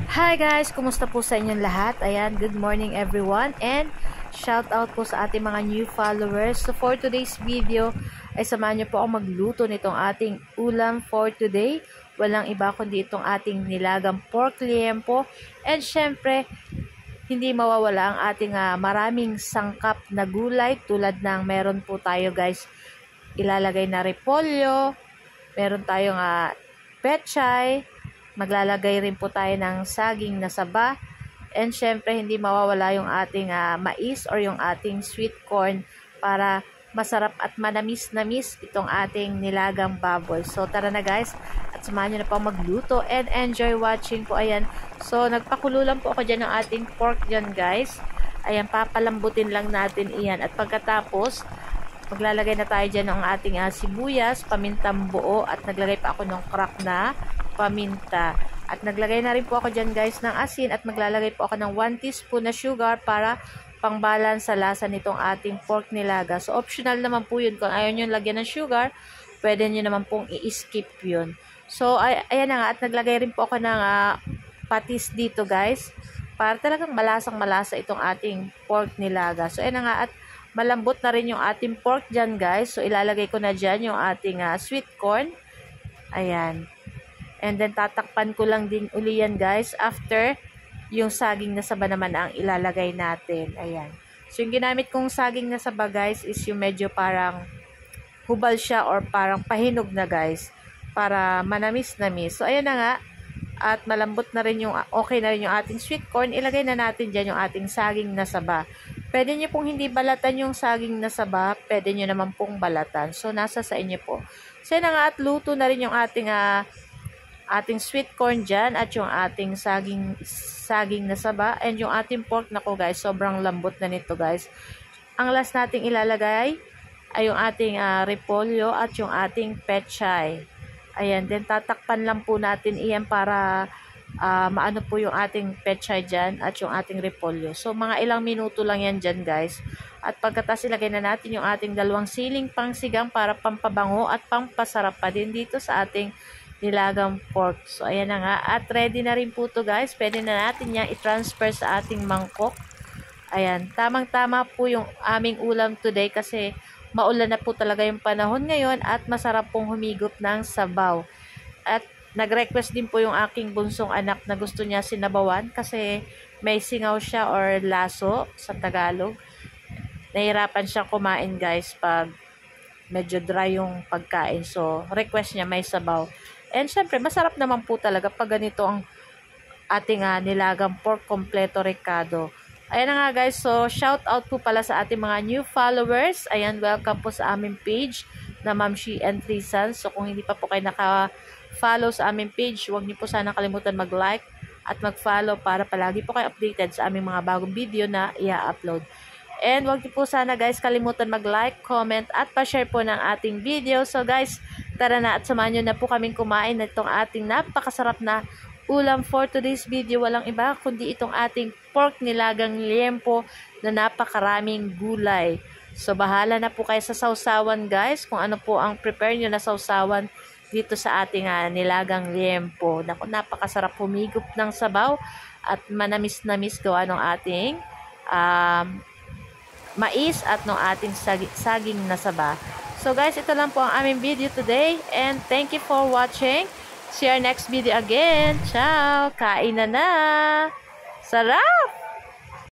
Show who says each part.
Speaker 1: Hi guys! Kumusta po sa inyong lahat? Ayan, good morning everyone and shout out po sa ating mga new followers. So for today's video ay samahan niyo po ako magluto nitong ating ulam for today. Walang iba kundi itong ating nilagang pork liempo and syempre hindi mawawala ang ating maraming sangkap na gulay tulad ng meron po tayo guys ilalagay na repolyo, meron tayong pechay, maglalagay rin po tayo ng saging na saba. And syempre, hindi mawawala yung ating mais or yung ating sweet corn para masarap at manamis-namis itong ating nilagang baboy. So, tara na guys. At samahan nyo na po magluto and enjoy watching po. Ayan. So, nagpakulo lang po ako dyan ng ating pork dyan guys. Ayan, papalambutin lang natin iyan. At pagkatapos, maglalagay na tayo dyan ng ating sibuyas, pamintang buo at naglagay pa ako ng crack na paminta. At naglagay na rin po ako dyan guys ng asin at maglalagay po ako ng 1 teaspoon na sugar para pang-balance sa lasa nitong ating pork nilaga. So optional naman po yun. Kung ayaw nyo lagyan ng sugar, pwede nyo naman pong i-skip yun. So ayan na nga at naglagay rin po ako ng patis dito guys para talagang malasang-malasa itong ating pork nilaga. So ayan na nga at malambot na rin yung ating pork dyan guys. So ilalagay ko na dyan yung ating sweet corn. Ayan. And then, tatakpan ko lang din uli yan, guys, after yung saging na saba naman ang ilalagay natin. Ayan. So, yung ginamit kong saging na saba, guys, is yung medyo parang hubal siya or parang pahinog na, guys, para manamis-namis. So, ayan na nga. At malambot na rin yung, okay na rin yung ating sweet corn. Ilagay na natin dyan yung ating saging na saba. Pwede nyo pong hindi balatan yung saging na saba. Pwede nyo naman pong balatan. So, nasa sa inyo po. So, ayan na nga at luto na rin yung ating sweet corn dyan at yung ating saging na saba and yung ating pork na ko guys, sobrang lambot na nito guys. Ang last nating ilalagay ay yung ating repolyo at yung ating pechay. Ayan, then tatakpan lang po natin iyan para maano po yung ating pechay dyan at yung ating repolyo. So mga ilang minuto lang yan dyan guys. At pagkatas ilagay na natin yung ating 2 siling pangsigang para pampabango at pampasarap pa din dito sa ating nilagang pork. So, ayan na nga. At ready na rin po to guys. Pwede na natin yang i-transfer sa ating mangkok. Ayan. Tamang-tama po yung aming ulam today kasi maulan na po talaga yung panahon ngayon at masarap pong humigop ng sabaw. At nag-request din po yung aking bunsong anak na gusto niya sinabawan kasi may singaw siya or laso sa Tagalog. Nahirapan siyang kumain guys pag medyo dry yung pagkain. So, request niya may sabaw. And syempre, masarap naman po talaga pag ganito ang ating nilagang pork completo recado. Ayan na nga guys, so shout out po pala sa ating mga new followers. Ayan, welcome po sa aming page na Ma'am She and Three Sons. So kung hindi pa po kayo naka-follow sa aming page, huwag niyo po sana kalimutan mag-like at mag-follow para palagi po kayo updated sa aming mga bagong video na i-upload. And huwag niyo po sana guys kalimutan mag-like, comment at pa-share po ng ating video. So guys, tara na at samahan nyo na po kaming kumain na itong ating napakasarap na ulam for today's video. Walang iba kundi itong ating pork nilagang liempo na napakaraming gulay. So bahala na po kayo sa sausawan guys kung ano po ang prepare nyo na sausawan dito sa ating nilagang liempo. Naku, napakasarap humigop ng sabaw at manamis-namis gawa ng ating mais at ng ating saging na saba. So guys, ito lang po ang aming video today and thank you for watching. See you next video again. Ciao! Kain na na! Sarap!